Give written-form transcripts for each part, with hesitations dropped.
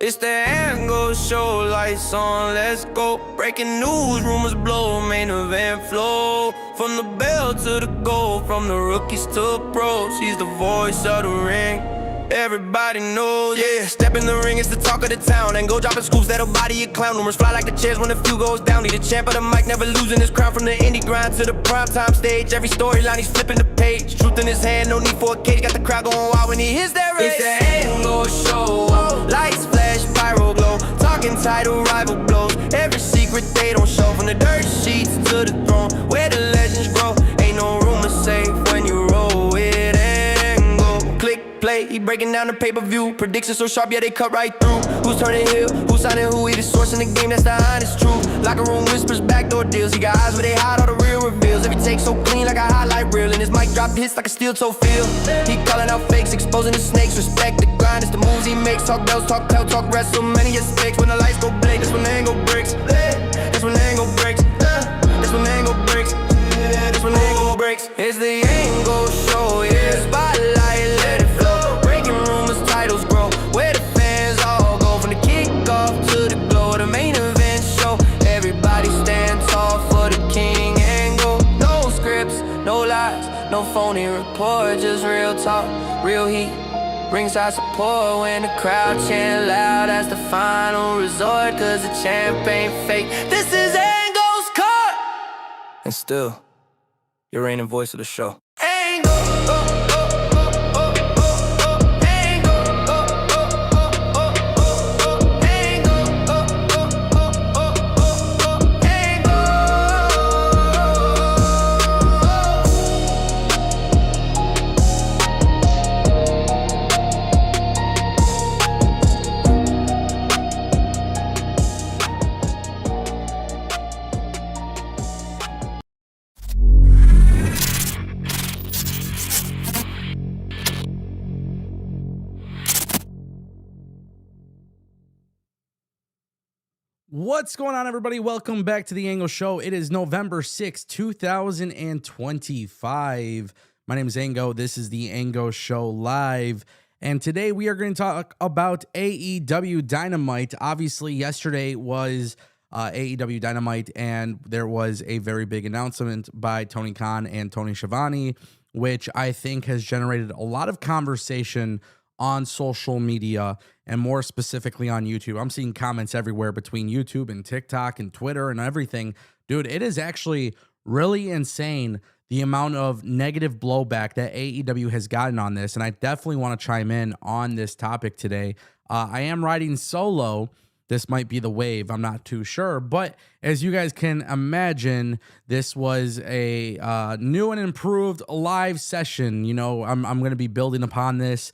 It's the Ango show, lights on, let's go. Breaking news, rumors blow, main event flow. From the bell to the goal, from the rookies to pros. He's the voice of the ring, everybody knows, yeah. Step in the ring, it's the talk of the town. And go dropping scoops that'll body a clown. Rumors fly like the chairs when the few goes down. He the champ of the mic, never losing his crown. From the indie grind to the primetime stage, every storyline he's flipping the page. Truth in his hand, no need for a cage. Got the crowd going wild when he hits that race. It's the Ango show, lights flash, viral glow. Talking title, rival blows. Every secret they don't show. From the dirt sheets to the throne, where the legends grow. Ain't no rumor safe when you roll with Ango. Click play, he breaking down the pay-per-view. Predictions so sharp, yeah, they cut right through. Who's turning heel, who's signing who? He the source in the game, that's the honest truth. Locker room whispers, backdoor deals. He got eyes where they hide all the real reveals. Every take so clean like a highlight reel. And his mic drop hits like a steel toe feel. He calling out fakes, exposing the snakes. Respect the grind, it's the moves he makes. Talk bells, talk clout, talk WrestleMania stakes. When the lights go blink, that's when the Ango breaks. That's when the Ango breaks. That's when the Ango breaks. That's when the Ango breaks. It's the Ango show, yeah. Spotlight, let it flow. Breaking rumors, titles grow. Where the fans all go. From the kickoff to the glow. The main event show. Everybody stand tall for the king. Ango. No scripts, no lies, no phony report. Just real talk, real heat. Ringside support when the crowd chant loud. That's the final resort, cause the champ ain't fake. This is Ango's court. And still, your reigning voice of the show. Ango, What's going on, everybody? Welcome back to the Ango Show. It is November 6th, 2025. My name is Ango. This is the Ango Show Live. And today we are going to talk about AEW Dynamite. Obviously, yesterday was AEW Dynamite, and there was a very big announcement by Tony Khan and Tony Schiavone, which I think has generated a lot of conversation on social media, and more specifically on YouTube. I'm seeing comments everywhere between YouTube and TikTok and Twitter and everything. Dude, it is actually really insane the amount of negative blowback that AEW has gotten on this, and I definitely want to chime in on this topic today. I am riding solo. This might be the wave. I'm not too sure. But as you guys can imagine, this was a new and improved live session. You know, I'm going to be building upon this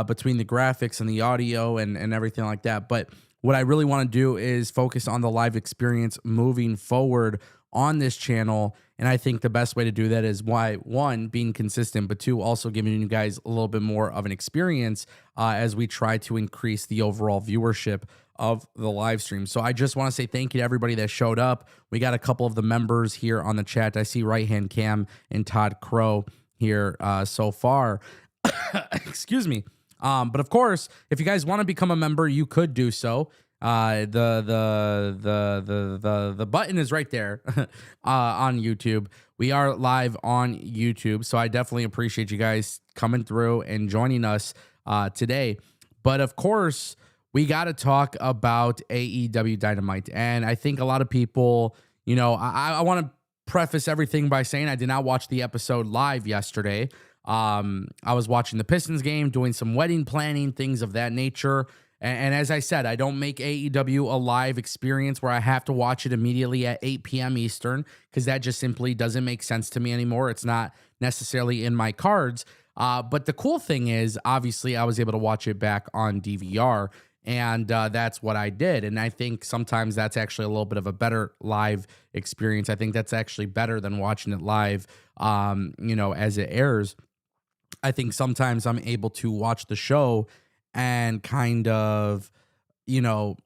between the graphics and the audio and everything like that. But what I really want to do is focus on the live experience moving forward on this channel. And I think the best way to do that is one, being consistent, but two, also giving you guys a little bit more of an experience as we try to increase the overall viewership of the live stream. So I just want to say thank you to everybody that showed up. We got a couple of the members here on the chat. I see Right Hand Cam and Todd Crow here so far. Excuse me. But of course, if you guys want to become a member, you could do so. The button is right there on YouTube. We are live on YouTube, so I definitely appreciate you guys coming through and joining us today. But of course, we got to talk about AEW Dynamite, and I think a lot of people, you know, I want to preface everything by saying I did not watch the episode live yesterday. I was watching the Pistons game, doing some wedding planning, things of that nature. And as I said, I don't make AEW a live experience where I have to watch it immediately at 8 p.m. Eastern, because that just simply doesn't make sense to me anymore. It's not necessarily in my cards. But the cool thing is, obviously, I was able to watch it back on DVR, and that's what I did. And I think sometimes that's actually a little bit of a better live experience. I think that's actually better than watching it live, you know, as it airs. I think sometimes I'm able to watch the show and kind of, you know,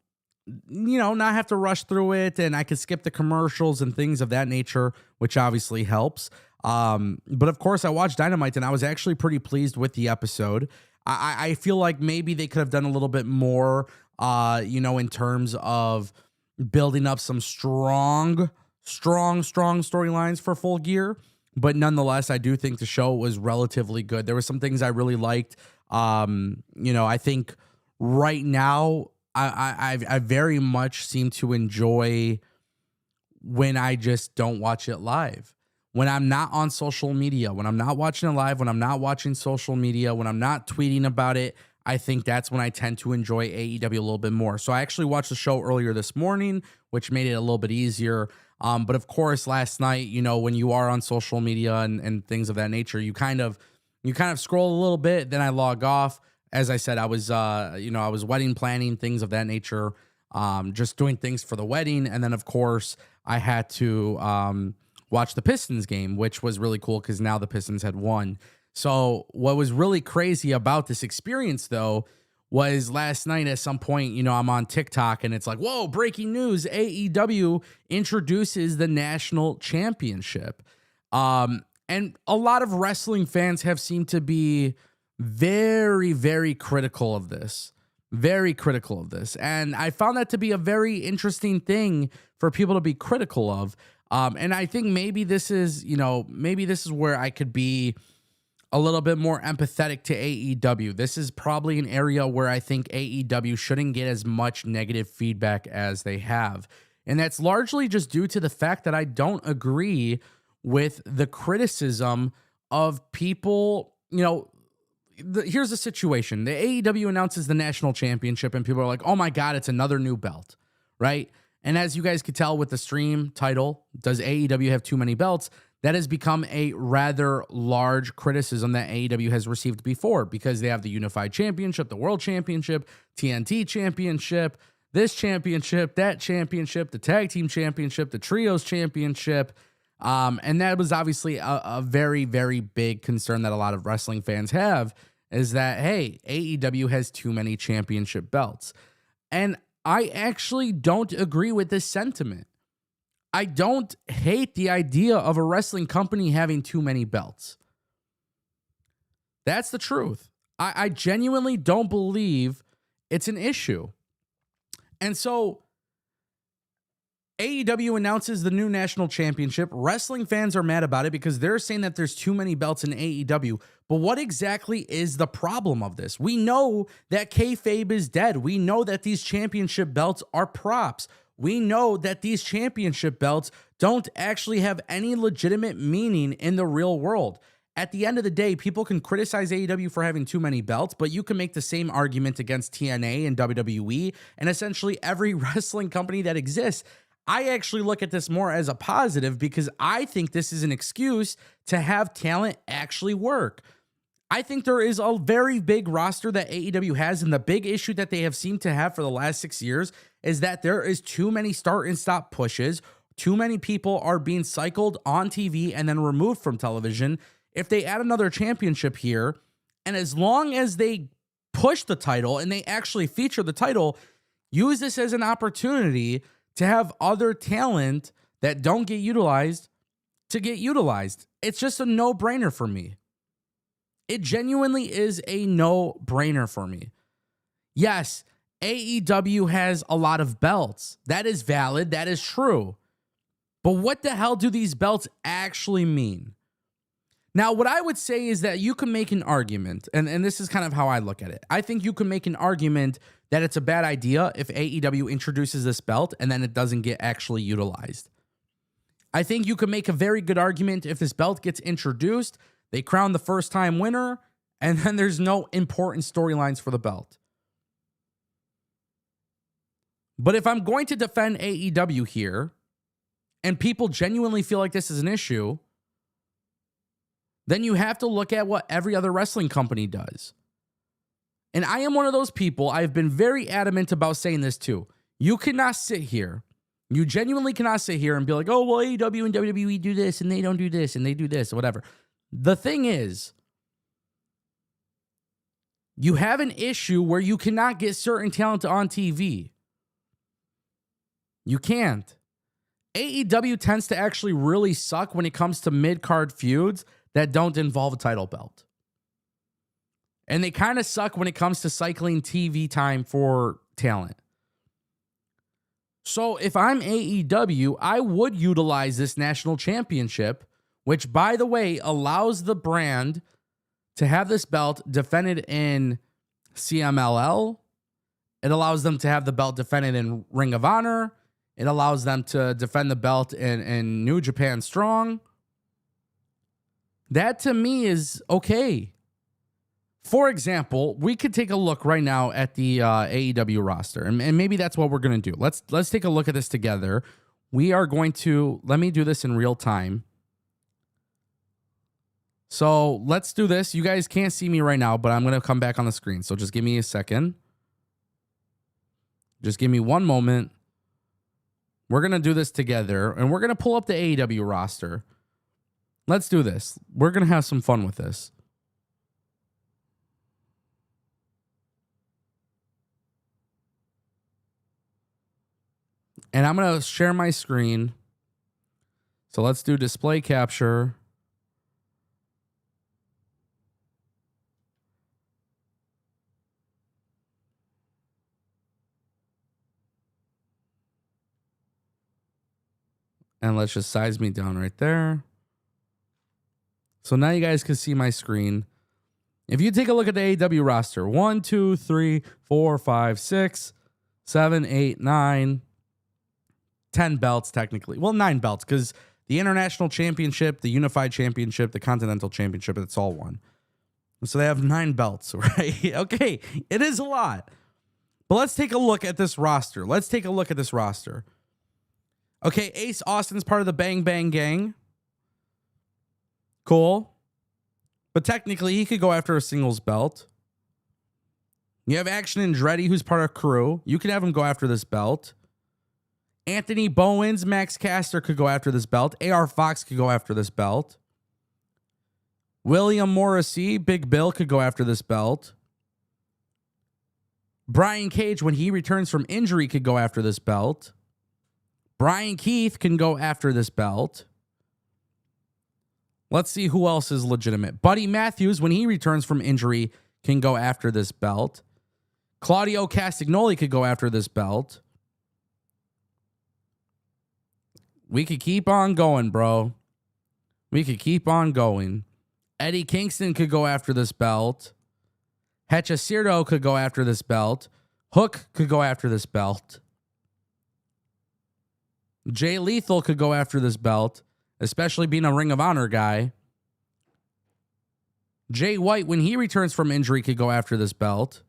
not have to rush through it, and I can skip the commercials and things of that nature, which obviously helps. But of course, I watched Dynamite, and I was actually pretty pleased with the episode. I feel like maybe they could have done a little bit more, in terms of building up some strong storylines for Full Gear. But nonetheless, I do think the show was relatively good. There were some things I really liked. I think right now I very much seem to enjoy when I just don't watch it live. When I'm not on social media, when I'm not watching it live, when I'm not watching social media, when I'm not tweeting about it, I think that's when I tend to enjoy AEW a little bit more. So I actually watched the show earlier this morning, which made it a little bit easier. But of course, last night, when you are on social media and things of that nature, you kind of scroll a little bit. Then I log off. As I said, I was wedding planning, things of that nature, just doing things for the wedding. And then, of course, I had to watch the Pistons game, which was really cool because now the Pistons had won. So what was really crazy about this experience, though, was last night at some point, I'm on TikTok and it's like, whoa, breaking news, AEW introduces the national championship. And a lot of wrestling fans have seemed to be very, very critical of this. Very critical of this. And I found that to be a very interesting thing for people to be critical of. And I think maybe this is where I could be a little bit more empathetic to AEW. This is probably an area where I think AEW shouldn't get as much negative feedback as they have. And that's largely just due to the fact that I don't agree with the criticism of people. Here's the situation. The AEW announces the national championship and people are like, oh my God, it's another new belt, right? And as you guys could tell with the stream title, does AEW have too many belts? That has become a rather large criticism that AEW has received before because they have the Unified Championship, the World Championship, TNT Championship, this championship, that championship, the Tag Team Championship, the Trios Championship. And that was obviously a very, very big concern that a lot of wrestling fans have is that, hey, AEW has too many championship belts. And I actually don't agree with this sentiment. I don't hate the idea of a wrestling company having too many belts. That's the truth. I genuinely don't believe it's an issue. And so AEW announces the new national championship. Wrestling fans are mad about it because they're saying that there's too many belts in AEW. But what exactly is the problem of this? We know that kayfabe is dead. We know that these championship belts are props. We know that these championship belts don't actually have any legitimate meaning in the real world. At the end of the day, people can criticize AEW for having too many belts, but you can make the same argument against TNA and WWE and essentially every wrestling company that exists. I actually look at this more as a positive because I think this is an excuse to have talent actually work. I think there is a very big roster that AEW has, and the big issue that they have seemed to have for the last 6 years is that there is too many start and stop pushes. Too many people are being cycled on TV and then removed from television. If they add another championship here, and as long as they push the title and they actually feature the title, use this as an opportunity to have other talent that don't get utilized to get utilized. It's just a no-brainer for me. It genuinely is a no-brainer for me. Yes, AEW has a lot of belts. That is valid. That is true. But what the hell do these belts actually mean? Now, what I would say is that you can make an argument, and this is kind of how I look at it. I think you can make an argument that it's a bad idea if AEW introduces this belt and then it doesn't get actually utilized. I think you can make a very good argument if this belt gets introduced, they crown the first-time winner, and then there's no important storylines for the belt. But if I'm going to defend AEW here, and people genuinely feel like this is an issue, then you have to look at what every other wrestling company does. And I am one of those people, I've been very adamant about saying this too. You cannot sit here, you genuinely cannot sit here and be like, oh, well, AEW and WWE do this, and they don't do this, and they do this, or whatever. The thing is, you have an issue where you cannot get certain talent on TV. You can't. AEW tends to actually really suck when it comes to mid-card feuds that don't involve a title belt. And they kind of suck when it comes to cycling TV time for talent. So if I'm AEW, I would utilize this national championship, which, by the way, allows the brand to have this belt defended in CMLL. It allows them to have the belt defended in Ring of Honor. It allows them to defend the belt in New Japan Strong. That to me is okay. For example, we could take a look right now at the AEW roster, and maybe that's what we're going to do. Let's take a look at this together. We are going to, let me do this in real time. So let's do this. You guys can't see me right now, but I'm going to come back on the screen. So just give me a second. Just give me one moment. We're going to do this together, and we're going to pull up the AEW roster. Let's do this. We're going to have some fun with this. And I'm going to share my screen. So let's do display capture. And let's just size me down right there. So now you guys can see my screen. If you take a look at the AEW roster, 1, 2, 3, 4, 5, 6, 7, 8, 9, 10 belts technically. Well, 9 belts, because the International Championship, the Unified Championship, the Continental Championship, it's all one. So they have 9 belts, right? Okay, it is a lot. But let's take a look at this roster. Okay, Ace Austin's part of the Bang Bang Gang. Cool. But technically, he could go after a singles belt. You have Action Andretti, who's part of Crew. You could have him go after this belt. Anthony Bowens, Max Caster could go after this belt. AR Fox could go after this belt. William Morrissey, Big Bill, could go after this belt. Brian Cage, when he returns from injury, could go after this belt. Brian Keith can go after this belt. Let's see who else is legitimate. Buddy Matthews, when he returns from injury, can go after this belt. Claudio Castagnoli could go after this belt. We could keep on going, bro. We could keep on going. Eddie Kingston could go after this belt. Hechicero could go after this belt. Hook could go after this belt. Jay Lethal could go after this belt, especially being a Ring of Honor guy. Jay White, when he returns from injury, could go after this belt.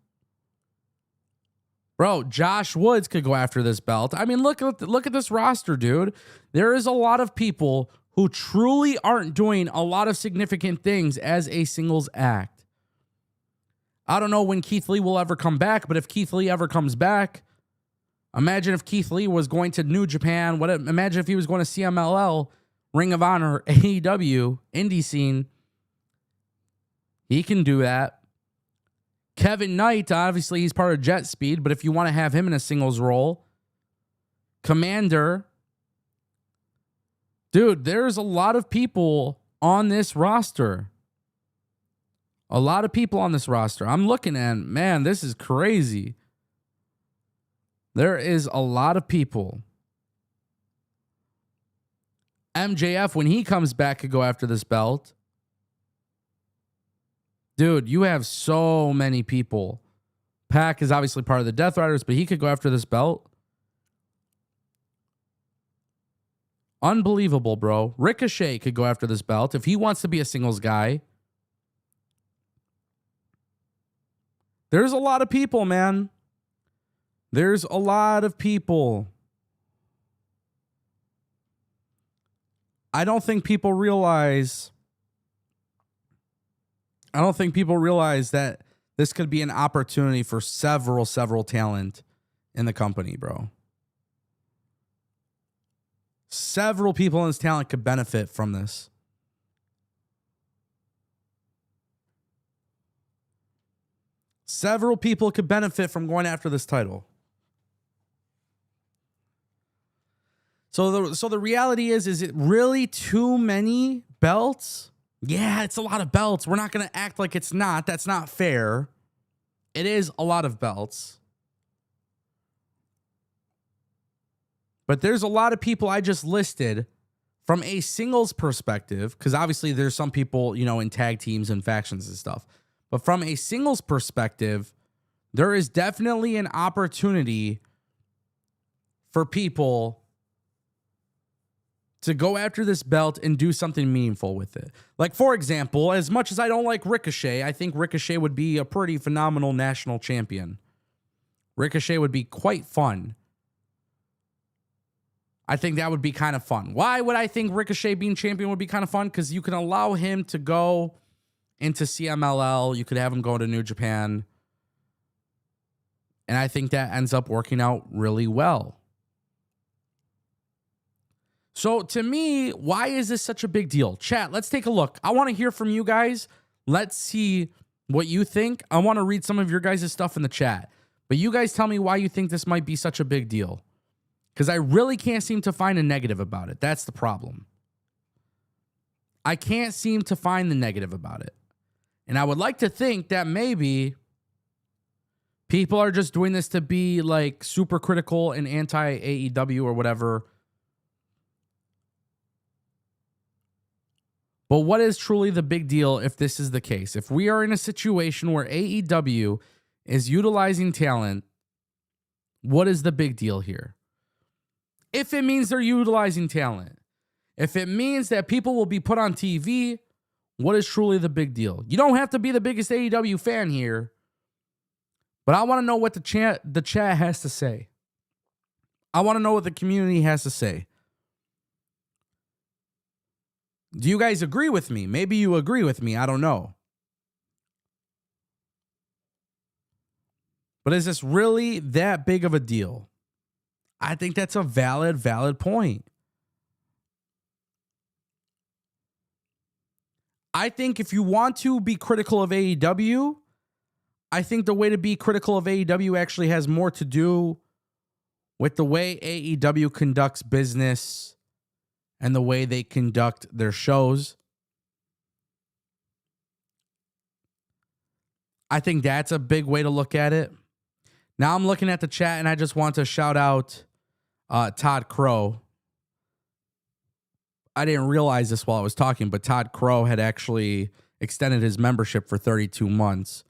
Bro, Josh Woods could go after this belt. I mean, look at this roster, dude. There is a lot of people who truly aren't doing a lot of significant things as a singles act. I don't know when Keith Lee will ever come back, but if Keith Lee ever comes back, imagine if Keith Lee was going to New Japan. Imagine if he was going to CMLL, Ring of Honor, AEW, indie scene. He can do that. Kevin Knight, obviously, he's part of Jet Speed, but if you want to have him in a singles role, Commander. Dude, there's a lot of people on this roster. A lot of people on this roster. I'm looking at, man, this is crazy. There is a lot of people. MJF, when he comes back, could go after this belt. Dude, you have so many people. Pac is obviously part of the Death Riders, but he could go after this belt. Unbelievable, bro. Ricochet could go after this belt if he wants to be a singles guy. There's a lot of people, man. There's a lot of people. I don't think people realize that this could be an opportunity for several talent in the company, bro. Several people in this talent could benefit from this. Several people could benefit from going after this title. So the reality is it really too many belts? Yeah, it's a lot of belts. We're not going to act like it's not. That's not fair. It is a lot of belts. But there's a lot of people I just listed from a singles perspective, because obviously there's some people, in tag teams and factions and stuff. But from a singles perspective, there is definitely an opportunity for people to go after this belt and do something meaningful with it. Like, for example, as much as I don't like Ricochet, I think Ricochet would be a pretty phenomenal national champion. Ricochet would be quite fun. I think that would be kind of fun. Why would I think Ricochet being champion would be kind of fun? Because you can allow him to go into CMLL. You could have him go to New Japan. And I think that ends up working out really well. So to me, why is this such a big deal? Chat, let's take a look. I want to hear from you guys. Let's see what you think. I want to read some of your guys' stuff in the chat. But you guys tell me why you think this might be such a big deal. Because I really can't seem to find a negative about it. That's the problem. I can't seem to find the negative about it. And I would like to think that maybe people are just doing this to be like super critical and anti-AEW or whatever. But what is truly the big deal if this is the case? If we are in a situation where AEW is utilizing talent, what is the big deal here? If it means they're utilizing talent, if it means that people will be put on TV, what is truly the big deal? You don't have to be the biggest AEW fan here, but I want to know what the chat has to say. I want to know what the community has to say. Do you guys agree with me? Maybe you agree with me. I don't know. But is this really that big of a deal? I think that's a valid point. I think if you want to be critical of AEW, I think the way to be critical of AEW actually has more to do with the way AEW conducts business and the way they conduct their shows. I think that's a big way to look at it. Now I'm looking at the chat and I just want to shout out Todd Crow. I didn't realize this while I was talking, but Todd Crow had actually extended his membership for 32 months.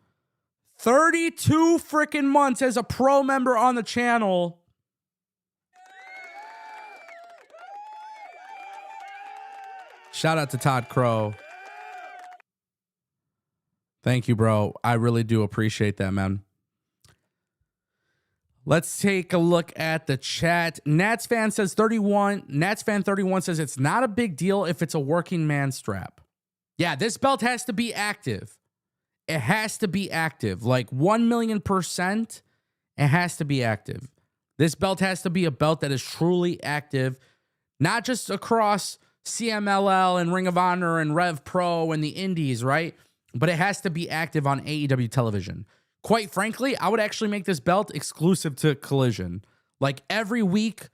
32 freaking months as a pro member on the channel. Shout out to Todd Crow. Thank you, bro. I really do appreciate that, man. Let's take a look at the chat. Nats fan says 31. Nats fan 31 says it's not a big deal if it's a working man strap. Yeah, this belt has to be active. It has to be active. Like 1,000,000%, it has to be active. This belt has to be a belt that is truly active, not just across CMLL and Ring of Honor and Rev Pro and the Indies, right? But it has to be active on AEW television. Quite frankly, I would actually make this belt exclusive to Collision. Like every week,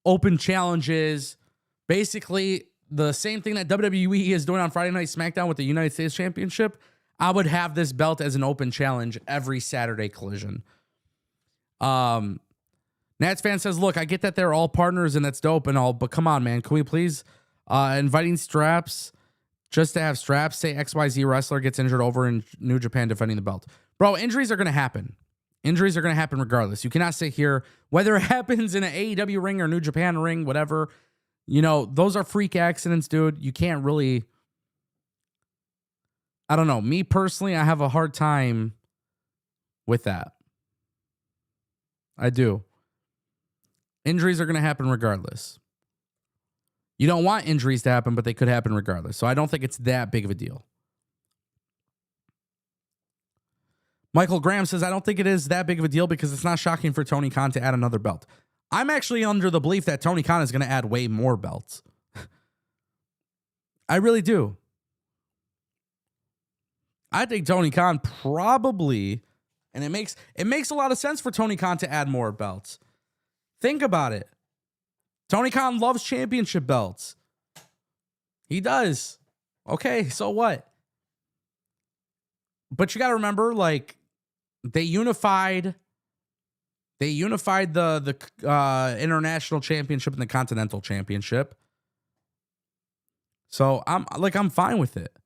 open challenges, basically the same thing that WWE is doing on Friday Night SmackDown with the United States Championship. I would have this belt as an open challenge every Saturday Collision. Nats fan says, look, I get that they're all partners and that's dope and all, but come on, man. Can we please inviting straps just to have straps? Say XYZ wrestler gets injured over in New Japan defending the belt. Bro, injuries are going to happen. Injuries are going to happen regardless. You cannot sit here, whether it happens in an AEW ring or New Japan ring, whatever. Those are freak accidents, dude. You can't really... I don't know. Me personally, I have a hard time with that. I do. Injuries are going to happen regardless. You don't want injuries to happen, but they could happen regardless. So I don't think it's that big of a deal. Michael Graham says, I don't think it is that big of a deal because it's not shocking for Tony Khan to add another belt. I'm actually under the belief that Tony Khan is going to add way more belts. I really do. I think Tony Khan probably, and it makes a lot of sense for Tony Khan to add more belts. Think about it. Tony Khan loves championship belts. He does. Okay, so what? But you got to remember, like, they unified the international championship and the continental championship. So I'm fine with it.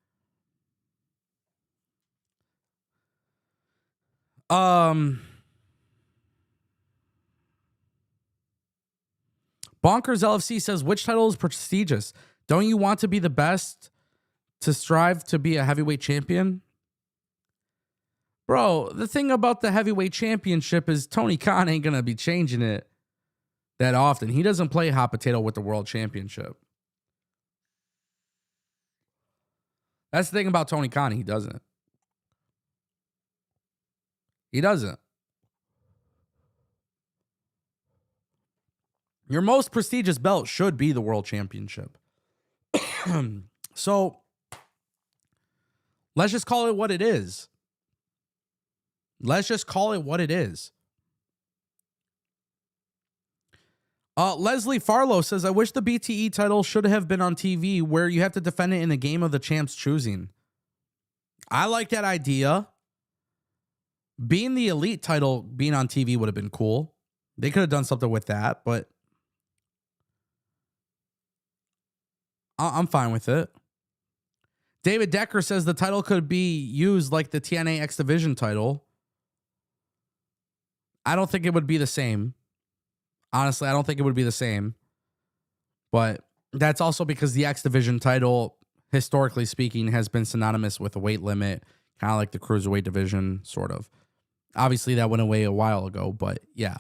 Bonkers LFC says, which title is prestigious? Don't you want to be the best to strive to be a heavyweight champion? Bro, the thing about the heavyweight championship is Tony Khan ain't going to be changing it that often. He doesn't play hot potato with the world championship. That's the thing about Tony Khan. He doesn't. He doesn't. Your most prestigious belt should be the world championship. So let's just call it what it is. Let's just call it what it is. Leslie Farlow says, I wish the BTE title should have been on TV where you have to defend it in a game of the champ's choosing. I like that idea. Being the elite title, being on TV would have been cool. They could have done something with that, but I'm fine with it. David Decker says the title could be used like the TNA X Division title. I don't think it would be the same. Honestly, I don't think it would be the same. But that's also because the X Division title, historically speaking, has been synonymous with a weight limit, kind of like the Cruiserweight division, sort of. Obviously, that went away a while ago, but yeah.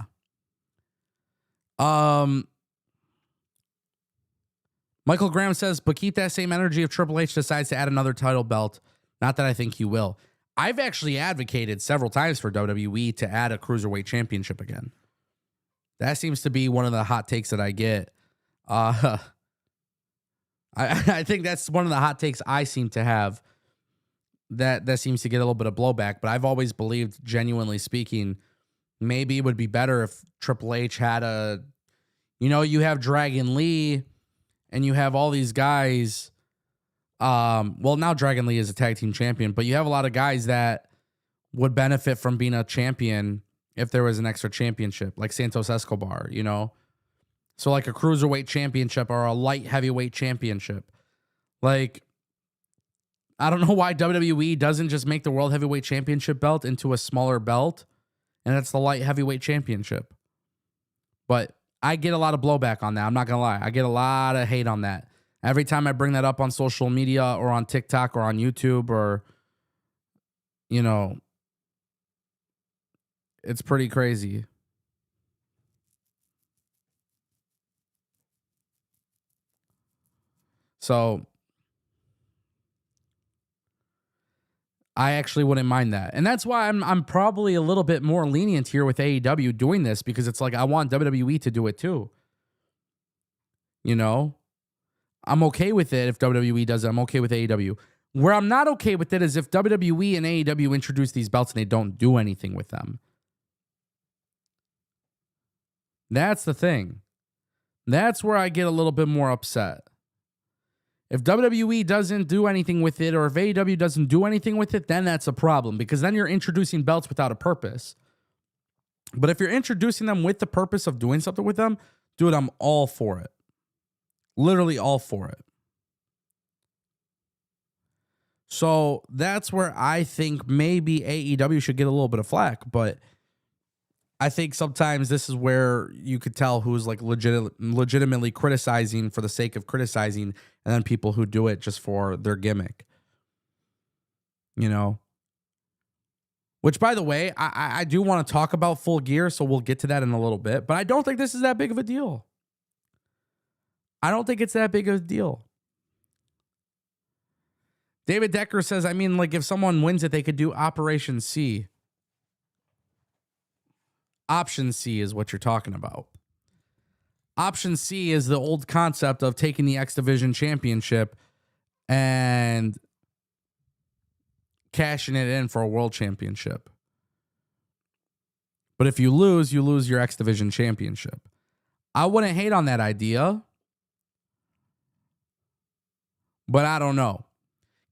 Michael Graham says, but keep that same energy if Triple H decides to add another title belt. Not that I think he will. I've actually advocated several times for WWE to add a Cruiserweight championship again. That seems to be one of the hot takes that I get. I think that's one of the hot takes I seem to have that seems to get a little bit of blowback. But I've always believed, genuinely speaking, maybe it would be better if Triple H had you have Dragon Lee and you have all these guys. Well, now Dragon Lee is a tag team champion, but you have a lot of guys that would benefit from being a champion if there was an extra championship, like Santos Escobar, So like a cruiserweight championship or a light heavyweight championship. Like, I don't know why WWE doesn't just make the World Heavyweight Championship belt into a smaller belt, and it's the light heavyweight championship. But I get a lot of blowback on that. I'm not going to lie. I get a lot of hate on that. Every time I bring that up on social media or on TikTok or on YouTube or, it's pretty crazy. So I actually wouldn't mind that. And that's why I'm probably a little bit more lenient here with AEW doing this, because it's like I want WWE to do it too. I'm okay with it if WWE does it. I'm okay with AEW. Where I'm not okay with it is if WWE and AEW introduce these belts and they don't do anything with them. That's the thing. That's where I get a little bit more upset. If WWE doesn't do anything with it, or if AEW doesn't do anything with it, then that's a problem, because then you're introducing belts without a purpose. But if you're introducing them with the purpose of doing something with them, dude, I'm all for it. Literally all for it. So that's where I think maybe AEW should get a little bit of flack, but I think sometimes this is where you could tell who's like legitimately criticizing for the sake of criticizing, and then people who do it just for their gimmick. Which, by the way, I do want to talk about Full Gear, so we'll get to that in a little bit, but I don't think this is that big of a deal. I don't think it's that big of a deal. David Decker says, if someone wins it, they could do Operation C. Option C is what you're talking about. Option C is the old concept of taking the X Division championship and cashing it in for a world championship. But if you lose your X Division championship. I wouldn't hate on that idea, but I don't know.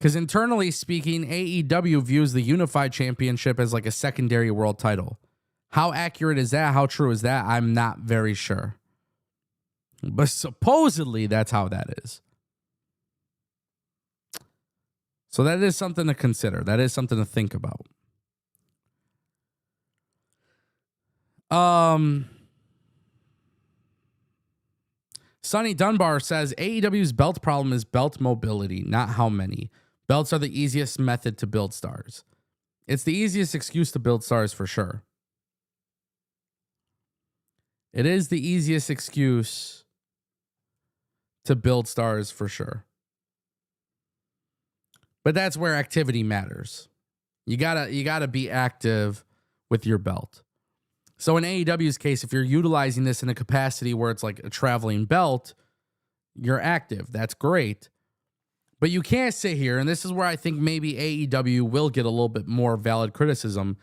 Because internally speaking, AEW views the Unified Championship as like a secondary world title. How accurate is that? How true is that? I'm not very sure. But supposedly that's how that is. So that is something to consider. That is something to think about. Sonny Dunbar says AEW's belt problem is belt mobility, not how many. Belts are the easiest method to build stars. It's the easiest excuse to build stars for sure. It is the easiest excuse to build stars for sure. But that's where activity matters. You gotta be active with your belt. So in AEW's case, if you're utilizing this in a capacity where it's like a traveling belt, you're active. That's great. But you can't sit here, and this is where I think maybe AEW will get a little bit more valid criticism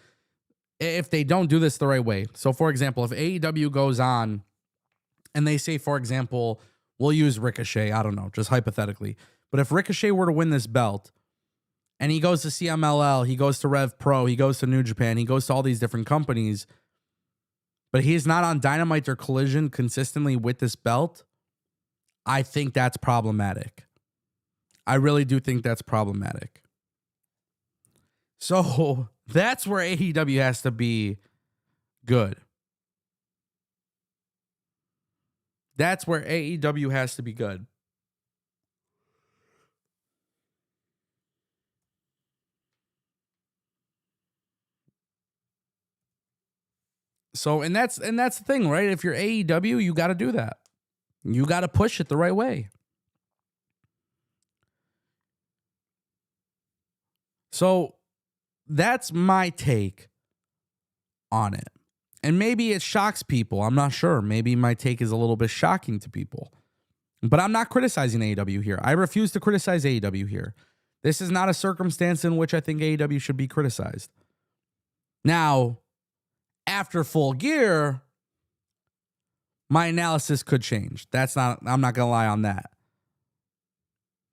if they don't do this the right way. So for example, if AEW goes on and they say, for example, we'll use Ricochet, I don't know, just hypothetically. But if Ricochet were to win this belt, and he goes to CMLL, he goes to Rev Pro, he goes to New Japan, he goes to all these different companies, but he's not on Dynamite or Collision consistently with this belt, I think that's problematic. I really do think that's problematic. So that's where AEW has to be good. That's where AEW has to be good. So, and that's the thing, right? If you're AEW, you got to do that. You got to push it the right way. So, that's my take on it. And maybe it shocks people. I'm not sure. Maybe my take is a little bit shocking to people. But I'm not criticizing AEW here. I refuse to criticize AEW here. This is not a circumstance in which I think AEW should be criticized. Now, after Full Gear, my analysis could change. I'm not going to lie on that.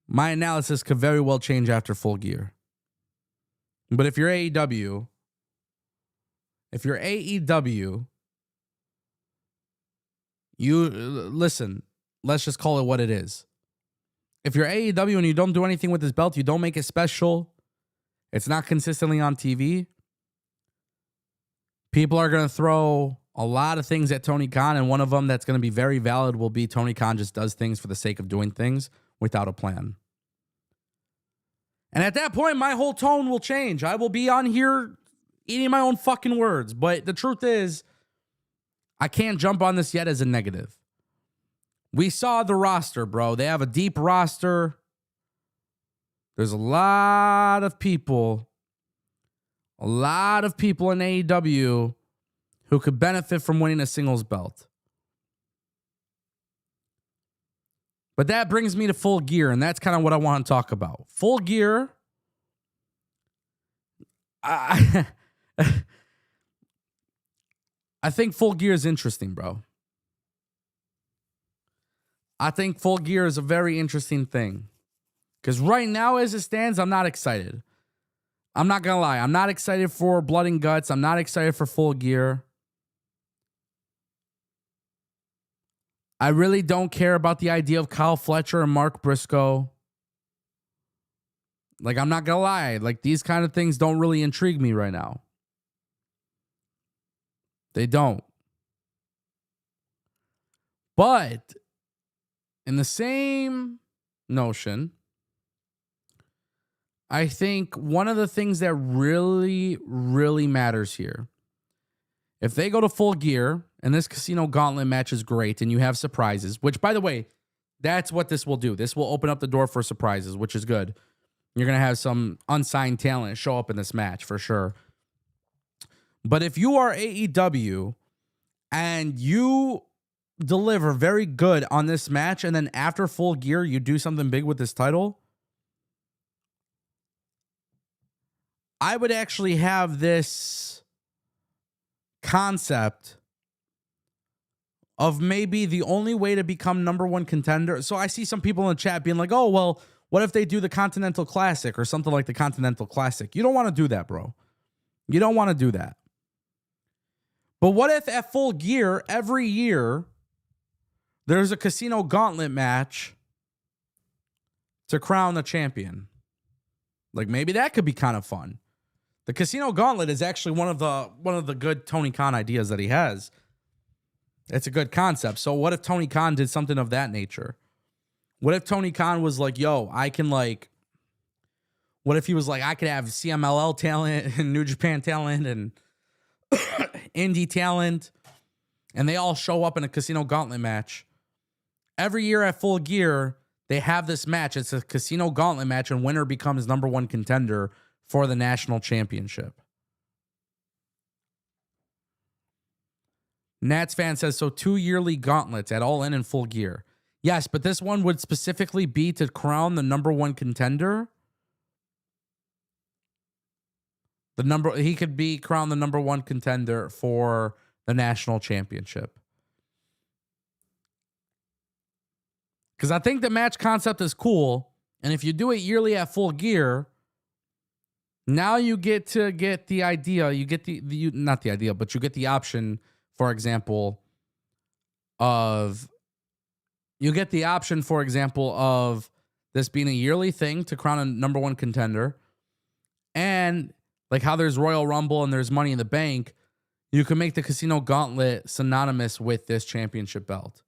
My analysis could very well change after Full Gear. But if you're AEW, you listen, let's just call it what it is. If you're AEW and you don't do anything with this belt, you don't make it special, it's not consistently on TV, people are going to throw a lot of things at Tony Khan, and one of them that's going to be very valid will be Tony Khan just does things for the sake of doing things without a plan. And at that point, my whole tone will change. I will be on here eating my own fucking words. But the truth is, I can't jump on this yet as a negative. We saw the roster, bro. They have a deep roster. There's a lot of people in AEW who could benefit from winning a singles belt. But that brings me to Full Gear, and that's kind of what I want to talk about. Full Gear, I think Full Gear is interesting, bro. I think Full Gear is a very interesting thing. Because right now, as it stands, I'm not excited. I'm not going to lie. I'm not excited for Blood and Guts. I'm not excited for Full Gear. I really don't care about the idea of Kyle Fletcher and Mark Briscoe. Like, I'm not going to lie. Like, these kind of things don't really intrigue me right now. They don't. But in the same notion, I think one of the things that really, really matters here, if they go to Full Gear and this Casino Gauntlet match is great and you have surprises, which, by the way, that's what this will do. This will open up the door for surprises, which is good. You're going to have some unsigned talent show up in this match for sure. But if you are AEW and you deliver very good on this match and then after Full Gear you do something big with this title, I would actually have this concept of maybe the only way to become number one contender. So I see some people in the chat being like, oh, well, What if they do the Continental Classic or something like the Continental Classic? You don't want to do that, bro. You don't want to do that. But what if at Full Gear every year there's a Casino Gauntlet match to crown the champion? Like, maybe that could be kind of fun. The Casino Gauntlet is actually one of the good Tony Khan ideas that he has. It's a good concept. So what if Tony Khan did something of that nature? What if Tony Khan was like, yo, I can like, what if he was like, I could have CMLL talent and New Japan talent and indie talent, and they all show up in a Casino Gauntlet match. Every year at Full Gear, they have this match. It's a Casino Gauntlet match, and winner becomes number one contender for the national championship. Nats fan says, so 2 yearly gauntlets at All In and Full Gear. Yes, but this one would specifically be to crown the number one contender. He could be crowned the number one contender for the national championship. Because I think the match concept is cool. And if you do it yearly at Full Gear, now you get to get the idea. You get not the idea, but you get the option, for example, of this being a yearly thing to crown a number one contender. And like how there's Royal Rumble and there's Money in the Bank, you can make the Casino Gauntlet synonymous with this championship belt.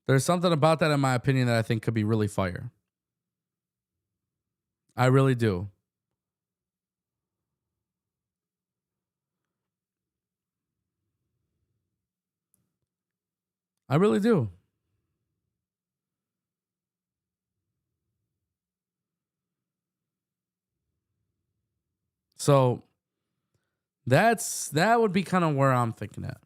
There's something about that, in my opinion, that I think could be really fire. I really do. I really do. So that would be kind of where I'm thinking at.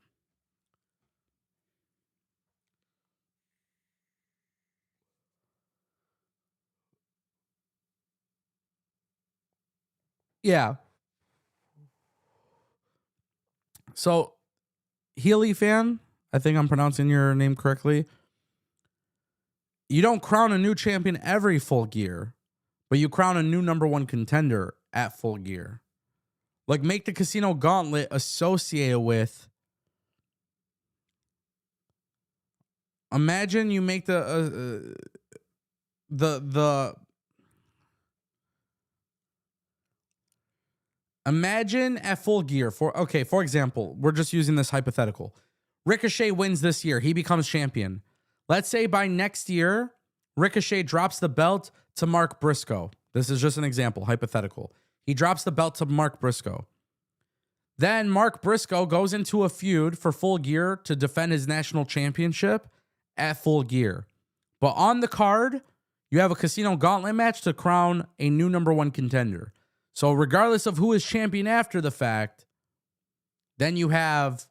Yeah. So, Healy fan, I think I'm pronouncing your name correctly. You don't crown a new champion every Full Gear, but you crown a new number one contender at Full Gear. Like, make the Casino Gauntlet associated with. Imagine you make the Imagine at Full Gear, for example, we're just using this hypothetical. Ricochet wins this year. He becomes champion. Let's say by next year, Ricochet drops the belt to Mark Briscoe. This is just an example, hypothetical. He drops the belt to Mark Briscoe. Then Mark Briscoe goes into a feud for Full Gear to defend his national championship at Full Gear. But on the card, you have a Casino Gauntlet match to crown a new number one contender. So regardless of who is champion after the fact, then you have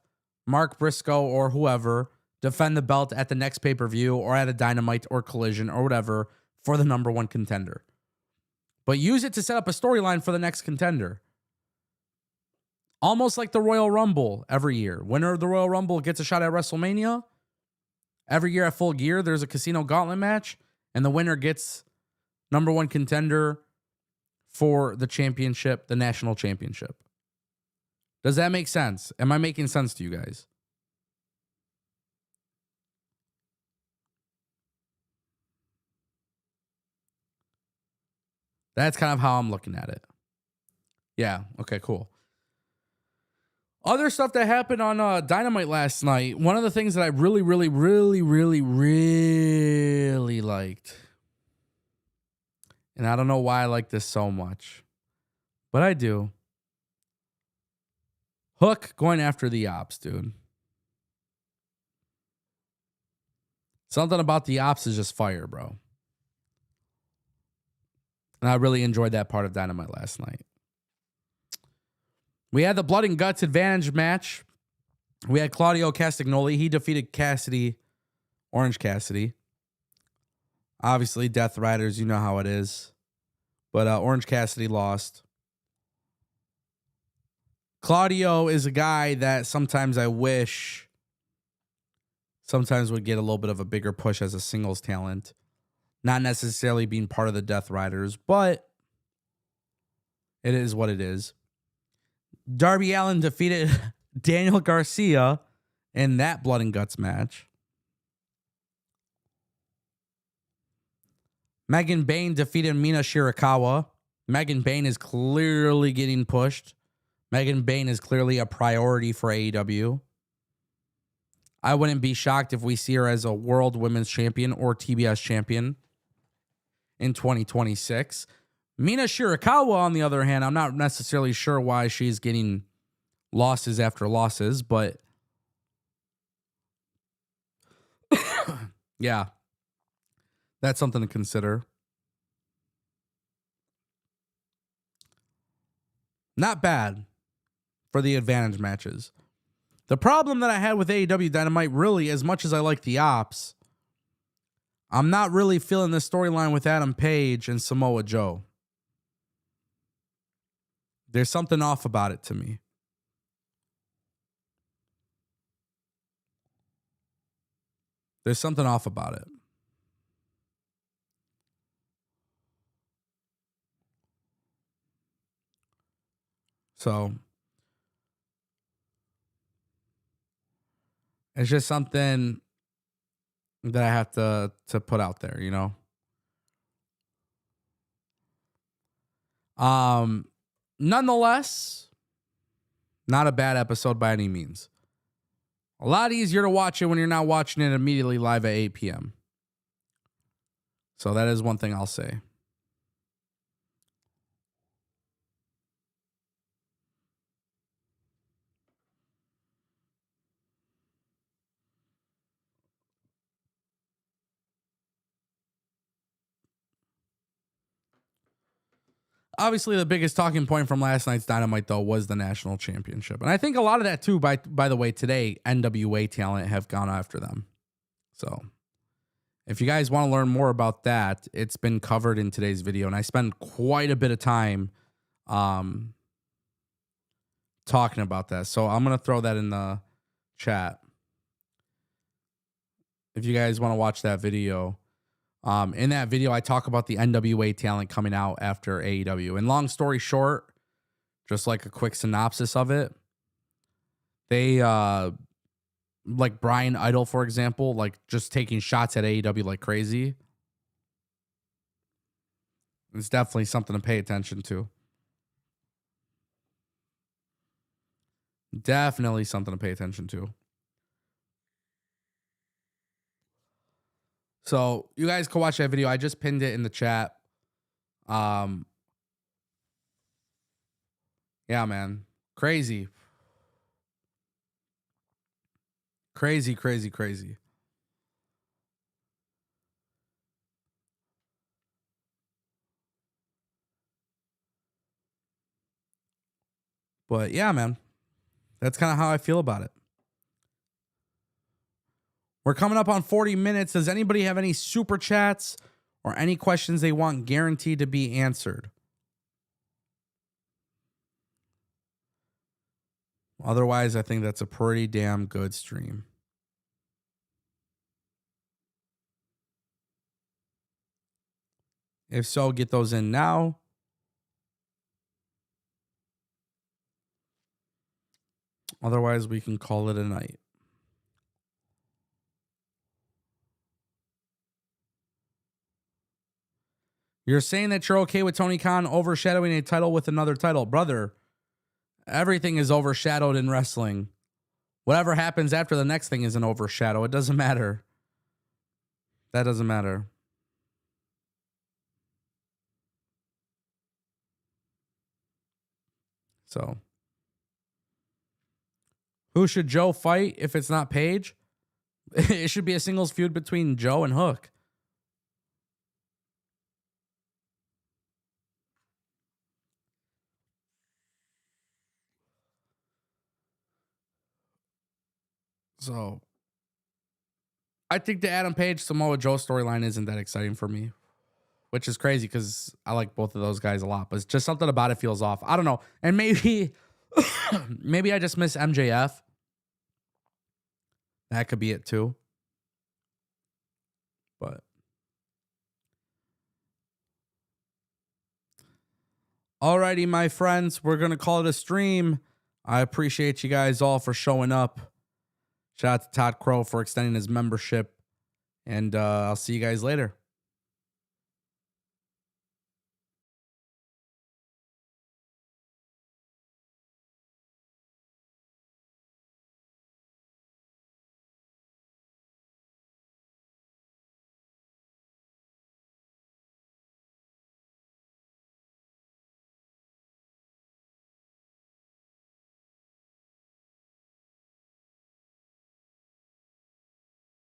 Mark Briscoe or whoever defend the belt at the next pay-per-view or at a Dynamite or Collision or whatever for the number one contender. But use it to set up a storyline for the next contender. Almost like the Royal Rumble every year. Winner of the Royal Rumble gets a shot at WrestleMania. Every year at Full Gear, there's a Casino Gauntlet match, and the winner gets number one contender for the championship, the national championship. Does that make sense? Am I making sense to you guys? That's kind of how I'm looking at it. Yeah, okay, cool. Other stuff that happened on Dynamite last night, one of the things that I really liked, and I don't know why I like this so much, but I do. Hook going after the Ops, dude. Something about the Ops is just fire, bro. And I really enjoyed that part of Dynamite last night. We had the Blood and Guts Advantage match. We had Claudio Castagnoli. He defeated Orange Cassidy. Obviously, Death Riders, you know how it is. But Orange Cassidy lost. Claudio is a guy that sometimes I wish sometimes would get a little bit of a bigger push as a singles talent. Not necessarily being part of the Death Riders, but it is what it is. Darby Allin defeated Daniel Garcia in that Blood and Guts match. Megan Bayne defeated Mina Shirakawa. Megan Bayne is clearly getting pushed. Megan Bayne is clearly a priority for AEW. I wouldn't be shocked if we see her as a World Women's Champion or TBS Champion in 2026. Mina Shirakawa, on the other hand, I'm not necessarily sure why she's getting losses after losses, but yeah, that's something to consider. Not bad for the advantage matches. The problem that I had with AEW Dynamite, really, as much as I like the ops, I'm not really feeling the storyline with Adam Page and Samoa Joe. There's something off about it to me. There's something off about it. So it's just something that I have to put out there, you know. Nonetheless, not a bad episode by any means. A lot easier to watch it when you're not watching it immediately live at 8 p.m. So that is one thing I'll say. Obviously, the biggest talking point from last night's Dynamite, though, was the national championship. And I think a lot of that, too, by the way, today, NWA talent have gone after them. So if you guys want to learn more about that, it's been covered in today's video. And I spend quite a bit of time talking about that. So I'm going to throw that in the chat. If you guys want to watch that video. In that video, I talk about the NWA talent coming out after AEW. And long story short, just like a quick synopsis of it, they, like Brian Idol, for example, like just taking shots at AEW like crazy. It's definitely something to pay attention to. Definitely something to pay attention to. So you guys can watch that video. I just pinned it in the chat. Yeah, man. Crazy. Crazy, crazy, crazy. But yeah, man. That's kind of how I feel about it. We're coming up on 40 minutes. Does anybody have any super chats or any questions they want guaranteed to be answered? Otherwise, I think that's a pretty damn good stream. If so, get those in now. Otherwise, we can call it a night. You're saying that you're okay with Tony Khan overshadowing a title with another title. Brother, everything is overshadowed in wrestling. Whatever happens after the next thing is an overshadow. It doesn't matter. That doesn't matter. So, who should Joe fight if it's not Paige? It should be a singles feud between Joe and Hook. So, I think the Adam Page Samoa Joe storyline isn't that exciting for me, which is crazy because I like both of those guys a lot, but it's just something about it feels off. I don't know. And maybe Maybe I just miss MJF. That could be it too. But alrighty, my friends, we're gonna call it a stream. I appreciate you guys all for showing up. Shout out to Todd Crow for extending his membership. And I'll see you guys later.